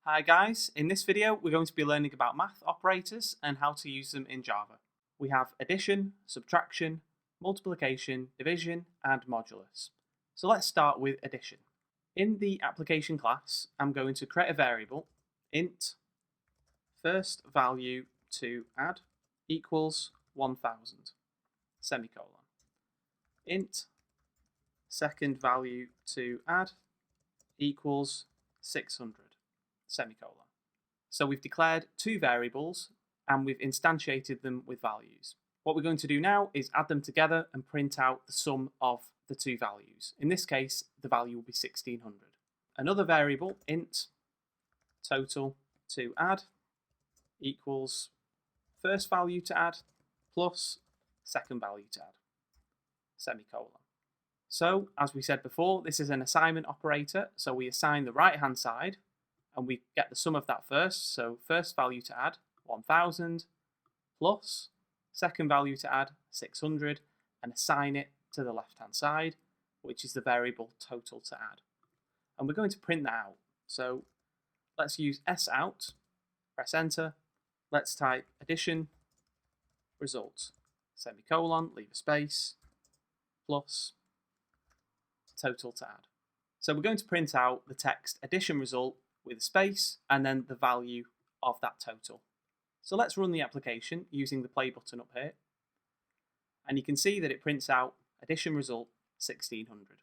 Hi guys, in this video we're going to be learning about math operators and how to use them in Java. We have addition, subtraction, multiplication, division and modulus. So let's start with addition. In the application class I'm going to create a variable int first value to add equals 1000 semicolon. Int second value to add equals 600 semicolon. So we've declared two variables and we've instantiated them with values. What we're going to do now is add them together and print out the sum of the two values. In this case, the value will be 1600. Another variable, int total to add equals first value to add plus second value to add, semicolon. So, as we said before, this is an assignment operator, so we assign the right-hand side and we get the sum of that first. So first value to add 1000 plus second value to add 600 and assign it to the left-hand side, which is the variable total to add. And we're going to print that out. So let's use sout, press enter, let's type addition result, semicolon, leave a space, plus total to add. So we're going to print out the text addition result with a space and then the value of that total. So let's run the application using the play button up here. And you can see that it prints out addition result 1600.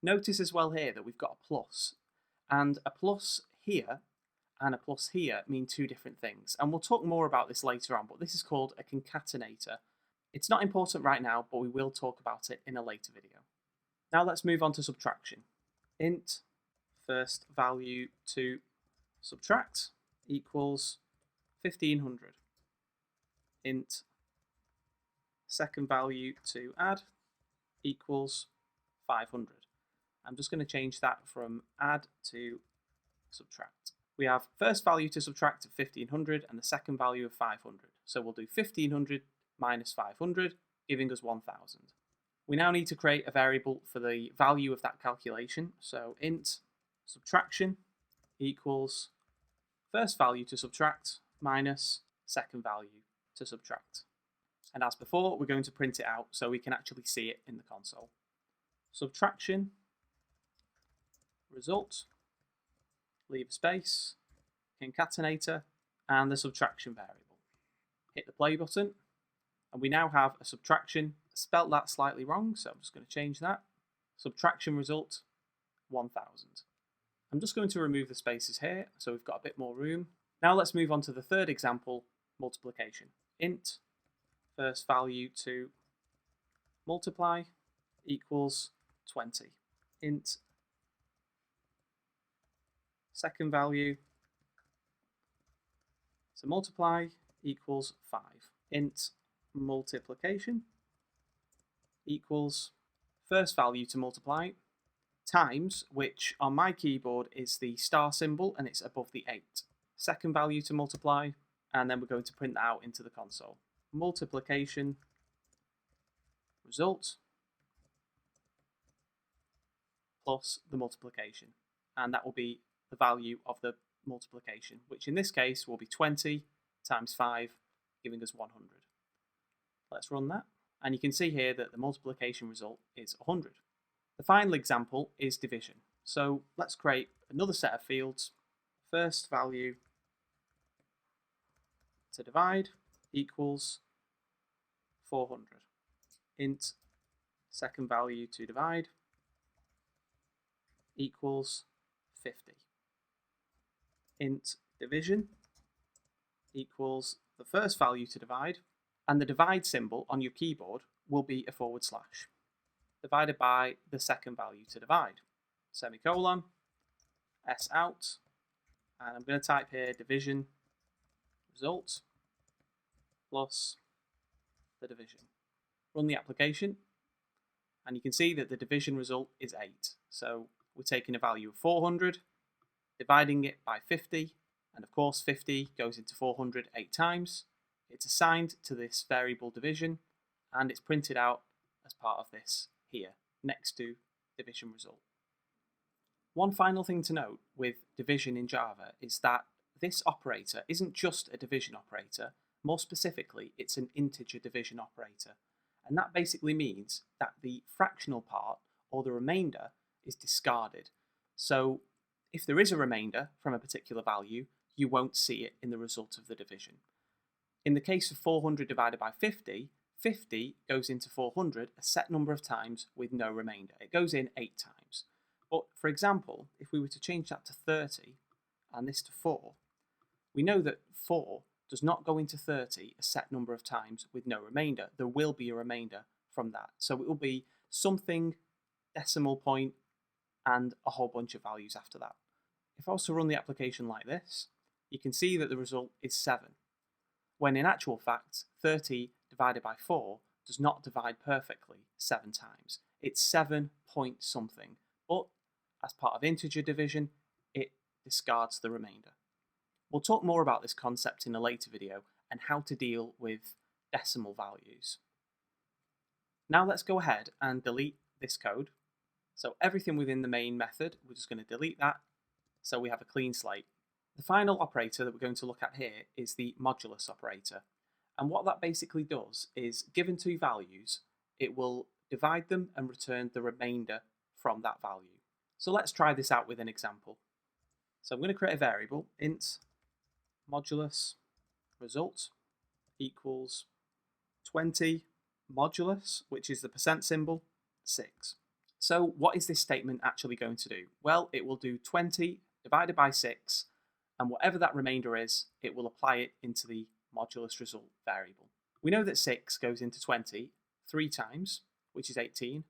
Notice as well here that we've got a plus. And a plus here and a plus here mean two different things. And we'll talk more about this later on, but this is called a concatenator. It's not important right now, but we will talk about it in a later video. Now let's move on to subtraction. Int first value to subtract equals 1500. Int second value to add equals 500. I'm just going to change that from add to subtract. We have first value to subtract of 1500 and the second value of 500. So we'll do 1500 minus 500, giving us 1000. We now need to create a variable for the value of that calculation. So int subtraction equals first value to subtract minus second value to subtract. And as before, we're going to print it out so we can actually see it in the console. Subtraction result, leave a space, concatenator, and the subtraction variable. Hit the play button, and we now have a subtraction. Spelt that slightly wrong, so I'm just going to change that. Subtraction result 1000. I'm just going to remove the spaces here so we've got a bit more room. Now let's move on to the third example, multiplication. Int first value to multiply equals 20. Int second value to multiply equals 5. Int multiplication equals first value to multiply times, which on my keyboard is the star symbol and it's above the 8. Second value to multiply, and then we're going to print that out into the console. Multiplication result plus the multiplication, and that will be the value of the multiplication, which in this case will be 20 times 5, giving us 100. Let's run that. And you can see here that the multiplication result is 100. The final example is division. So let's create another set of fields. First value to divide equals 400. Int second value to divide equals 50. Int division equals the first value to divide, and the divide symbol on your keyboard will be a / divided by the second value to divide, semicolon, sout, and I'm going to type here division result plus the division. Run the application, and you can see that the division result is 8. So we're taking a value of 400, dividing it by 50, and of course 50 goes into 400 8 times. It's assigned to this variable division, and it's printed out as part of this here, next to division result. One final thing to note with division in Java is that this operator isn't just a division operator. More specifically, it's an integer division operator. And that basically means that the fractional part, or the remainder, is discarded. So if there is a remainder from a particular value, you won't see it in the result of the division. In the case of 400 divided by 50, 50 goes into 400 a set number of times with no remainder. It goes in 8 times. But for example, if we were to change that to 30 and this to 4, we know that 4 does not go into 30 a set number of times with no remainder. There will be a remainder from that. So it will be something, decimal point, and a whole bunch of values after that. If I was to run the application like this, you can see that the result is 7, when in actual fact, 30 divided by 4 does not divide perfectly 7 times. It's 7 point something, but as part of integer division, it discards the remainder. We'll talk more about this concept in a later video and how to deal with decimal values. Now let's go ahead and delete this code. So everything within the main method, we're just going to delete that so we have a clean slate. The final operator that we're going to look at here is the modulus operator. And what that basically does is, given two values, it will divide them and return the remainder from that value. So let's try this out with an example. So I'm going to create a variable, int modulus result equals 20 modulus, which is the percent symbol, 6. So what is this statement actually going to do? Well, it will do 20 divided by 6, and whatever that remainder is, it will apply it into the modulus result variable. We know that 6 goes into 20 3 times, which is 18,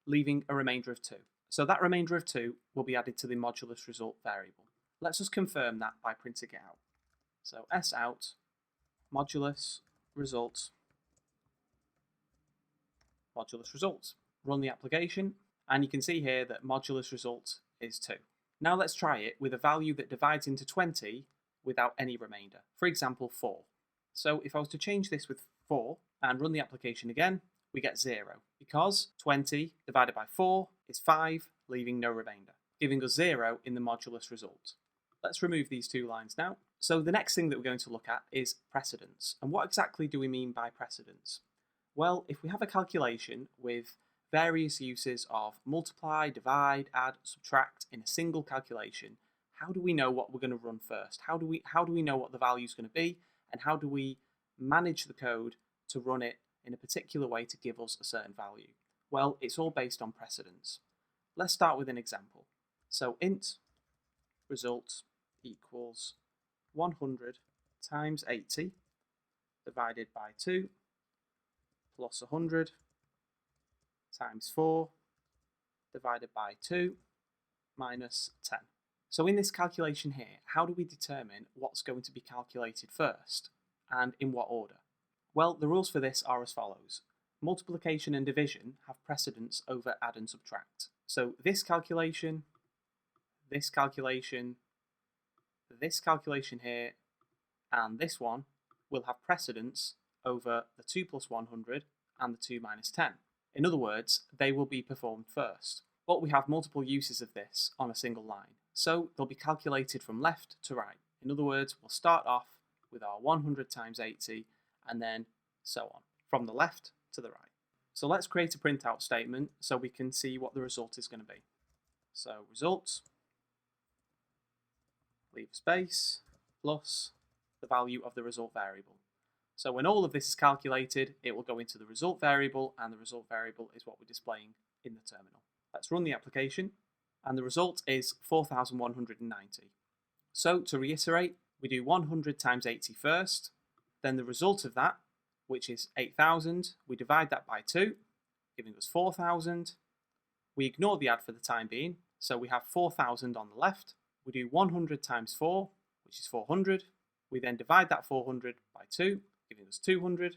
leaving a remainder of 2. So that remainder of 2 will be added to the modulus result variable. Let's just confirm that by printing it out. So sout modulus result modulus results. Run the application, and you can see here that modulus result is 2. Now let's try it with a value that divides into 20 without any remainder. For example, 4. So if I was to change this with 4 and run the application again, we get 0, because 20 divided by 4 is 5, leaving no remainder, giving us 0 in the modulus result. Let's remove these two lines now. So the next thing that we're going to look at is precedence. And what exactly do we mean by precedence? Well, if we have a calculation with various uses of multiply, divide, add, subtract in a single calculation, how do we know what we're going to run first? How do we know what the value is going to be, and how do we manage the code to run it in a particular way to give us a certain value? Well, it's all based on precedence. Let's start with an example. So int result equals 100 times 80 divided by 2 plus 100 times 4 divided by 2 minus 10. So in this calculation here, how do we determine what's going to be calculated first and in what order? Well, the rules for this are as follows. Multiplication and division have precedence over add and subtract. So this calculation here, and this one will have precedence over the 2 plus 100 and the 2 minus 10. In other words, they will be performed first. But we have multiple uses of this on a single line, so they'll be calculated from left to right. In other words, we'll start off with our 100 times 80 and then so on, from the left to the right. So let's create a printout statement so we can see what the result is going to be. So result, leave space, plus the value of the result variable. So when all of this is calculated, it will go into the result variable, and the result variable is what we're displaying in the terminal. Let's run the application, and the result is 4,190. So to reiterate, we do 100 times 80 first, then the result of that, which is 8,000, we divide that by 2, giving us 4,000. We ignore the add for the time being, so we have 4,000 on the left. We do 100 times 4, which is 400. We then divide that 400 by 2, giving us 200.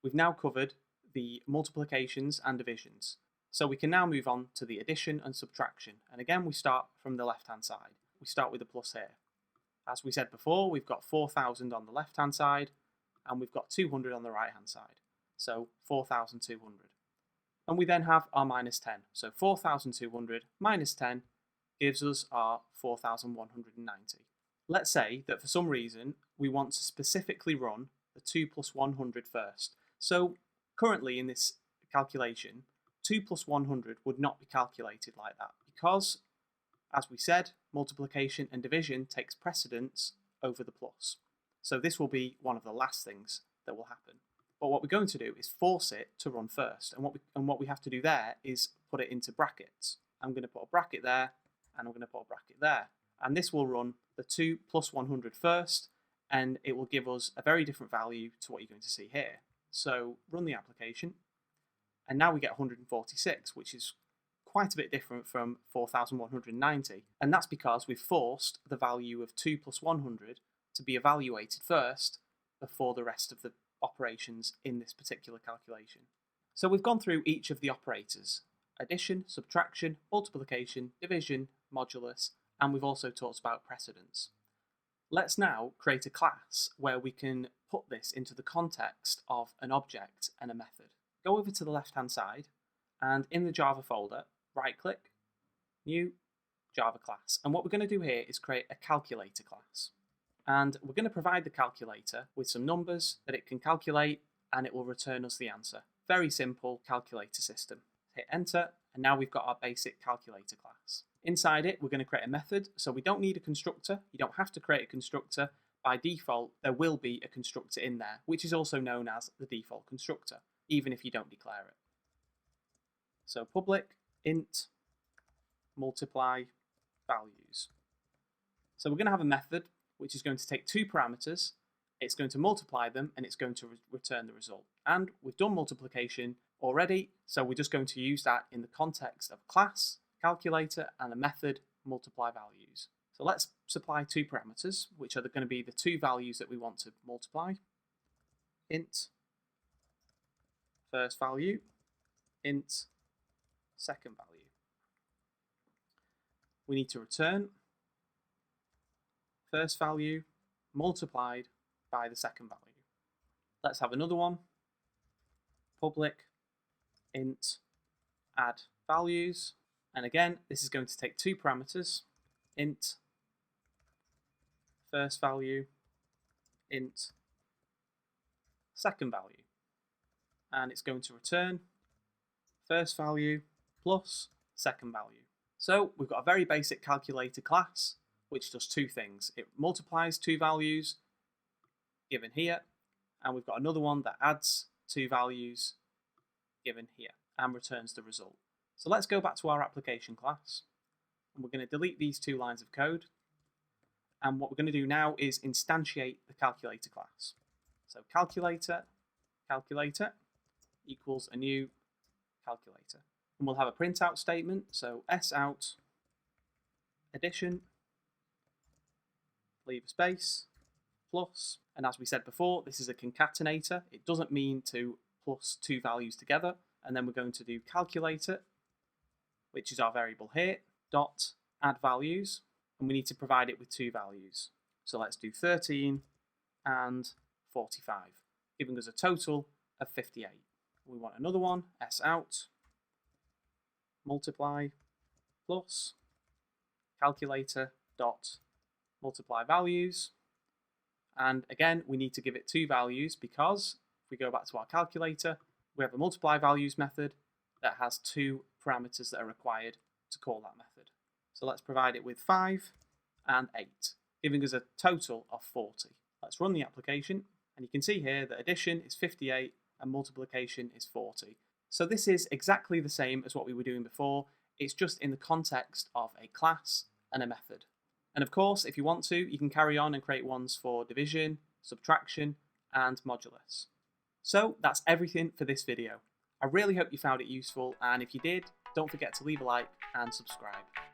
We've now covered the multiplications and divisions. So we can now move on to the addition and subtraction. And again, we start from the left-hand side. We start with the plus here. As we said before, we've got 4,000 on the left-hand side, and we've got 200 on the right-hand side. So 4,200. And we then have our minus 10. So 4,200 minus 10 gives us our 4,190. Let's say that for some reason we want to specifically run the 2 plus 100 first. So currently in this calculation, 2 plus 100 would not be calculated like that because, as we said, multiplication and division takes precedence over the plus. So this will be one of the last things that will happen. But what we're going to do is force it to run first. And what we have to do there is put it into brackets. I'm going to put a bracket there, and I'm going to put a bracket there. And this will run the 2 plus 100 first, and it will give us a very different value to what you're going to see here. So run the application, and now we get 146, which is quite a bit different from 4,190. And that's because we've forced the value of 2 plus 100 to be evaluated first before the rest of the operations in this particular calculation. So we've gone through each of the operators: addition, subtraction, multiplication, division, modulus, and we've also talked about precedence. Let's now create a class where we can put this into the context of an object and a method. Go over to the left-hand side, and in the Java folder, right-click, New, Java class. And what we're going to do here is create a calculator class. And we're going to provide the calculator with some numbers that it can calculate, and it will return us the answer. Very simple calculator system. Hit enter, and now we've got our basic calculator class. Inside it, we're going to create a method, so we don't need a constructor. You don't have to create a constructor. By default, there will be a constructor in there, which is also known as the default constructor, even if you don't declare it. So public int multiply values. So we're going to have a method which is going to take two parameters, it's going to multiply them, and it's going to return the result. And we've done multiplication already, so we're just going to use that in the context of class, calculator, and a method, multiply values. So let's supply two parameters, which are going to be the two values that we want to multiply. Int first value, int second value. We need to return first value multiplied by the second value. Let's have another one. Public int add values. And again, this is going to take two parameters. Int first value, int second value. And it's going to return first value plus second value. So we've got a very basic calculator class which does two things. It multiplies two values given here, and we've got another one that adds two values given here and returns the result. So let's go back to our application class, and we're going to delete these two lines of code, and what we're going to do now is instantiate the calculator class. So calculator equals a new calculator, and we'll have a printout statement. So sout addition, leave a space, plus, and as we said before, this is a concatenator. It doesn't mean to plus two values together. And then we're going to do calculator, which is our variable here, dot add values, and we need to provide it with two values. So let's do 13 and 45, giving us a total of 58. We want another one, sout multiply plus calculator dot multiply values, and again we need to give it two values because if we go back to our calculator, we have a multiply values method that has two parameters that are required to call that method. So let's provide it with 5 and 8, giving us a total of 40. Let's run the application, and you can see here that addition is 58 and multiplication is 40. So this is exactly the same as what we were doing before. It's just in the context of a class and a method. And of course, if you want to, you can carry on and create ones for division, subtraction, and modulus. So that's everything for this video. I really hope you found it useful, and if you did, don't forget to leave a like and subscribe.